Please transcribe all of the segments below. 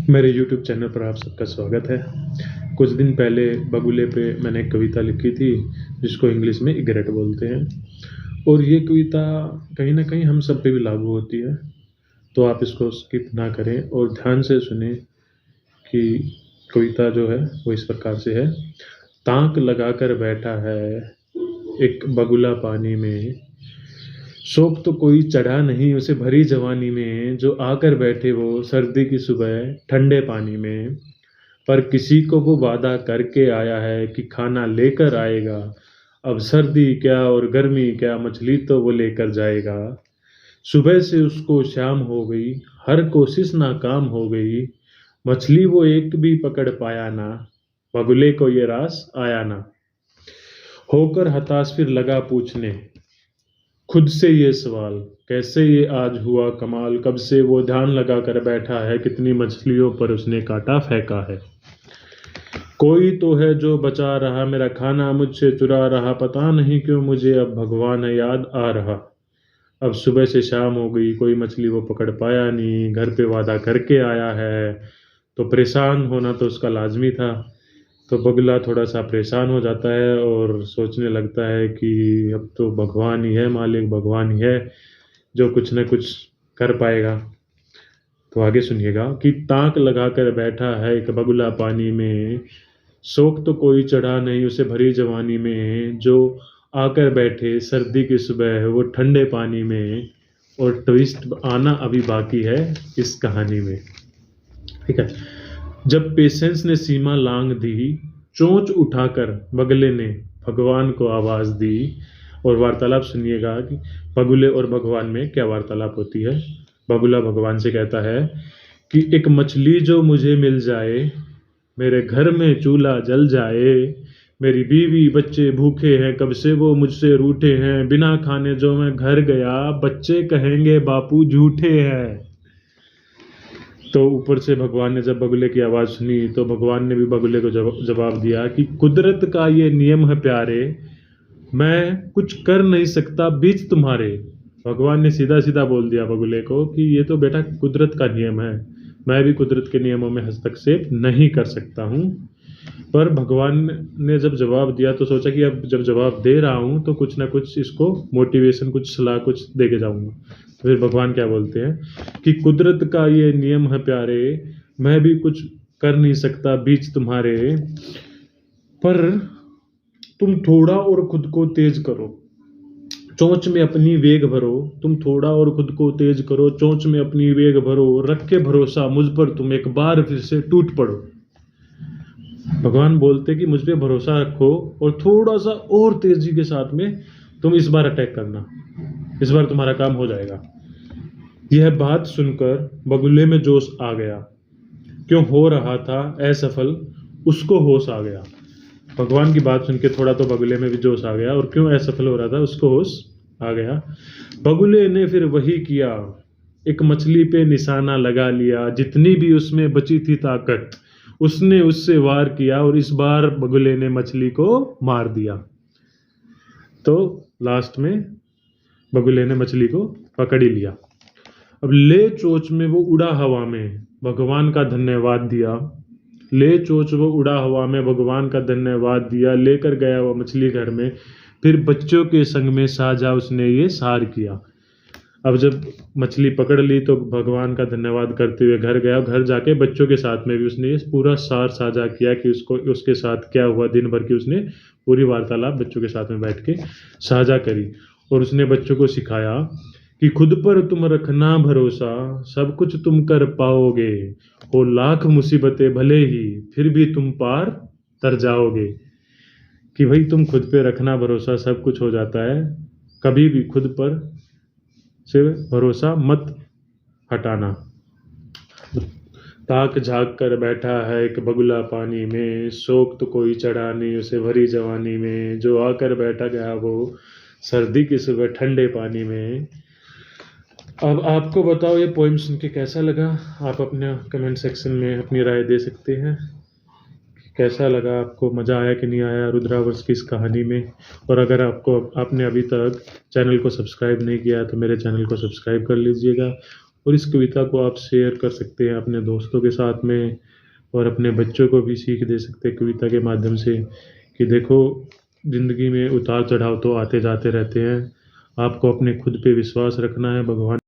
मेरे YouTube channel पर आप सबका स्वागत है। कुछ दिन पहले बगुले पे मैंने एक कविता लिखी थी जिसको इंग्लिश में इग्रेट बोलते हैं, और ये कविता कहीं न कहीं हम सब पे भी लागू होती है। तो आप इसको स्किप ना करें और ध्यान से सुनें कि कविता जो है वो इस प्रकार से है। ताक लगाकर बैठा है एक बगुला पानी में, शौक तो कोई चढ़ा नहीं उसे भरी जवानी में, जो आकर बैठे वो सर्दी की सुबह ठंडे पानी में। पर किसी को वो वादा करके आया है कि खाना लेकर आएगा, अब सर्दी क्या और गर्मी क्या मछली तो वो लेकर जाएगा। सुबह से उसको शाम हो गई, हर कोशिश नाकाम हो गई, मछली वो एक भी पकड़ पाया ना, बगुले को ये रास आया ना। होकर हताश फिर लगा पूछने खुद से ये सवाल, कैसे ये आज हुआ कमाल, कब से वो ध्यान लगा कर बैठा है, कितनी मछलियों पर उसने कांटा फेंका है। कोई तो है जो बचा रहा मेरा खाना, मुझसे चुरा रहा, पता नहीं क्यों मुझे अब भगवान याद आ रहा। अब सुबह से शाम हो गई, कोई मछली वो पकड़ पाया नहीं, घर पे वादा करके आया है, तो परेशान होना तो उसका लाजमी था। तो बगुला थोड़ा सा परेशान हो जाता है और सोचने लगता है कि अब तो भगवान ही है मालिक, भगवान ही है जो कुछ न कुछ कर पाएगा। तो आगे सुनिएगा कि ताक लगाकर बैठा है एक बगुला पानी में, शौक तो कोई चढ़ा नहीं उसे भरी जवानी में, जो आकर बैठे सर्दी की सुबह वो ठंडे पानी में। और ट्विस्ट आना अभी बाकी है इस कहानी में, ठीक है। जब पेशेंस ने सीमा लांघ दी, चोंच उठाकर बगले ने भगवान को आवाज दी। और वार्तालाप सुनिएगा कि बगुले और भगवान में क्या वार्तालाप होती है। बगुला भगवान से कहता है कि एक मछली जो मुझे मिल जाए, मेरे घर में चूल्हा जल जाए, मेरी बीवी बच्चे भूखे हैं कब से वो मुझसे रूठे हैं, बिना खाने जो मैं घर गया, बच्चे कहेंगे बापू झूठे हैं। तो ऊपर से भगवान ने जब बगुले की आवाज़ सुनी तो भगवान ने भी बगुले को जवाब दिया कि कुदरत का ये नियम है प्यारे, मैं कुछ कर नहीं सकता बीच तुम्हारे। भगवान ने सीधा सीधा बोल दिया बगुले को कि ये तो बेटा कुदरत का नियम है, मैं भी कुदरत के नियमों में हस्तक्षेप नहीं कर सकता हूँ। पर भगवान ने जब जवाब दिया तो सोचा कि अब जब जवाब दे रहा हूँ तो कुछ ना कुछ इसको मोटिवेशन, कुछ सलाह कुछ दे के जाऊँगा। तो फिर भगवान क्या बोलते हैं कि कुदरत का ये नियम है प्यारे, मैं भी कुछ कर नहीं सकता बीच तुम्हारे, पर तुम थोड़ा और खुद को तेज करो, चोंच में अपनी वेग भरो, तुम थोड़ा और खुद को तेज करो, चोंच में अपनी वेग भरो, रख के भरोसा मुझ पर तुम एक बार फिर से टूट पड़ो। भगवान बोलते कि मुझ पे भरोसा रखो और थोड़ा सा और तेजी के साथ में तुम इस बार अटैक करना, इस बार तुम्हारा काम हो जाएगा। यह बात सुनकर बगुले में जोश आ गया, क्यों हो रहा था असफल उसको होश आ गया। भगवान की बात सुन के थोड़ा तो बगुले में भी जोश आ गया, और क्यों असफल हो रहा था उसको होश आ गया। बगुले ने फिर वही किया, एक मछली पे निशाना लगा लिया, जितनी भी उसमें बची थी ताकत उसने उससे वार किया, और इस बार बगुले ने मछली को मार दिया। तो लास्ट में बगुले ने मछली को पकड़ ही लिया। अब ले चोंच में वो उड़ा हवा में, भगवान का धन्यवाद दिया। ले चोंच वो उड़ा हवा में, भगवान का धन्यवाद दिया, लेकर गया वो मछली घर में, फिर बच्चों के संग में साझा उसने ये सार किया। अब जब मछली पकड़ ली तो भगवान का धन्यवाद करते हुए घर गया, घर जाके बच्चों के साथ में भी उसने ये पूरा सार साझा किया कि उसको उसके साथ क्या हुआ दिन भर की, उसने पूरी वार्तालाप बच्चों के साथ में बैठ के साझा करी। और उसने बच्चों को सिखाया कि खुद पर तुम रखना भरोसा, सब कुछ तुम कर पाओगे, हो लाख मुसीबतें भले ही फिर भी तुम पार तर जाओगे। कि भाई तुम खुद पे रखना भरोसा, सब कुछ हो जाता है, कभी भी खुद पर से भरोसा मत हटाना। ताक झाँक कर बैठा है एक बगुला पानी में, शौक तो कोई चढ़ा नहीं उसे भरी जवानी में, जो आकर बैठा गया वो सर्दी की सुबह ठंडे पानी में। अब आपको बताओ ये पोइम सुन के कैसा लगा, आप अपने कमेंट सेक्शन में अपनी राय दे सकते हैं। कैसा लगा आपको, मज़ा आया कि नहीं आया रुद्रावर्स की इस कहानी में। और अगर आपने अभी तक चैनल को सब्सक्राइब नहीं किया तो मेरे चैनल को सब्सक्राइब कर लीजिएगा और इस कविता को आप शेयर कर सकते हैं अपने दोस्तों के साथ में और अपने बच्चों को भी सीख दे सकते हैं कविता के माध्यम से कि देखो, ज़िंदगी में उतार-चढ़ाव तो आते जाते रहते हैं। आपको अपने खुद पे विश्वास रखना है, भगवान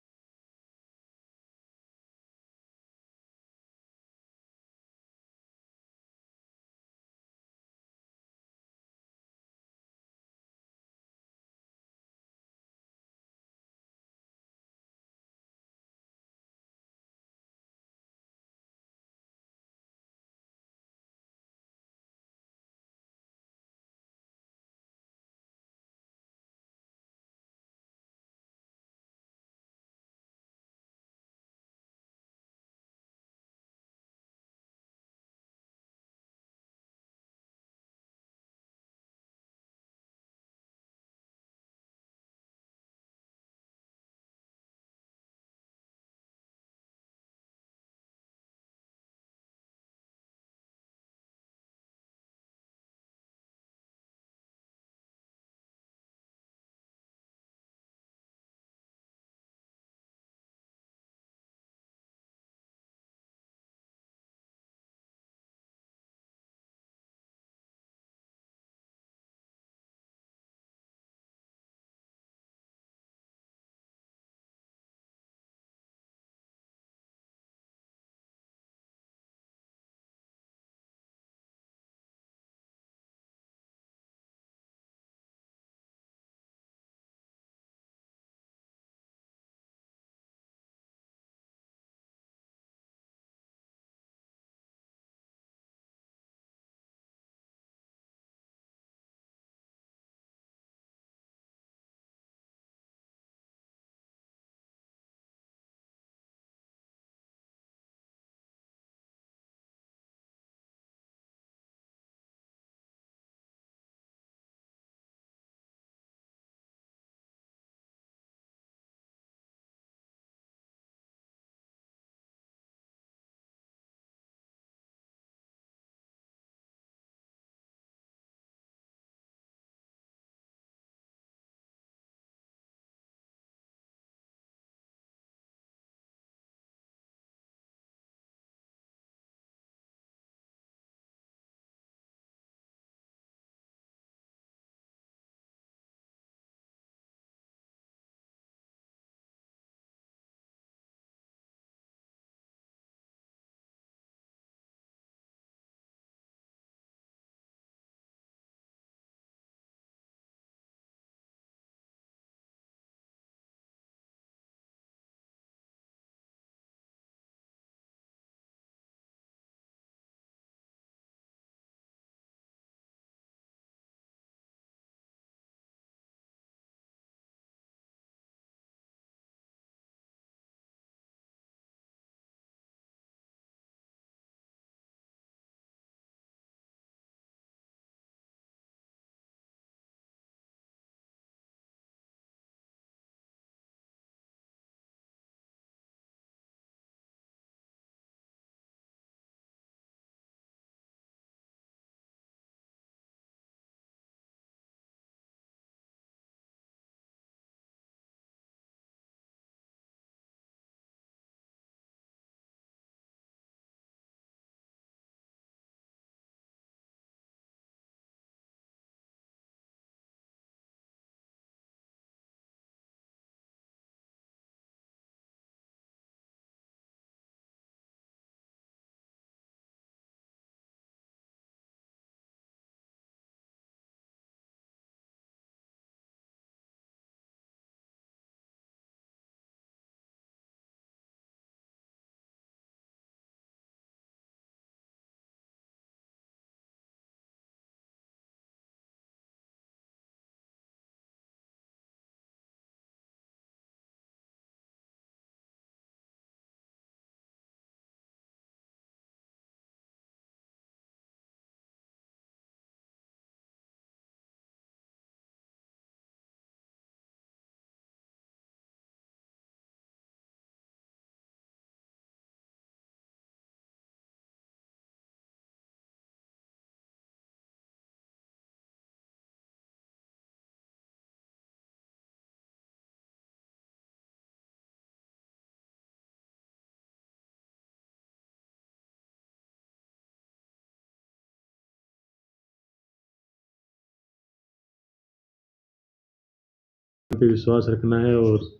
पे विश्वास रखना है और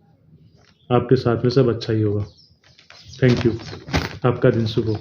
आपके साथ में सब अच्छा ही होगा। Thank you. आपका दिन शुभ हो।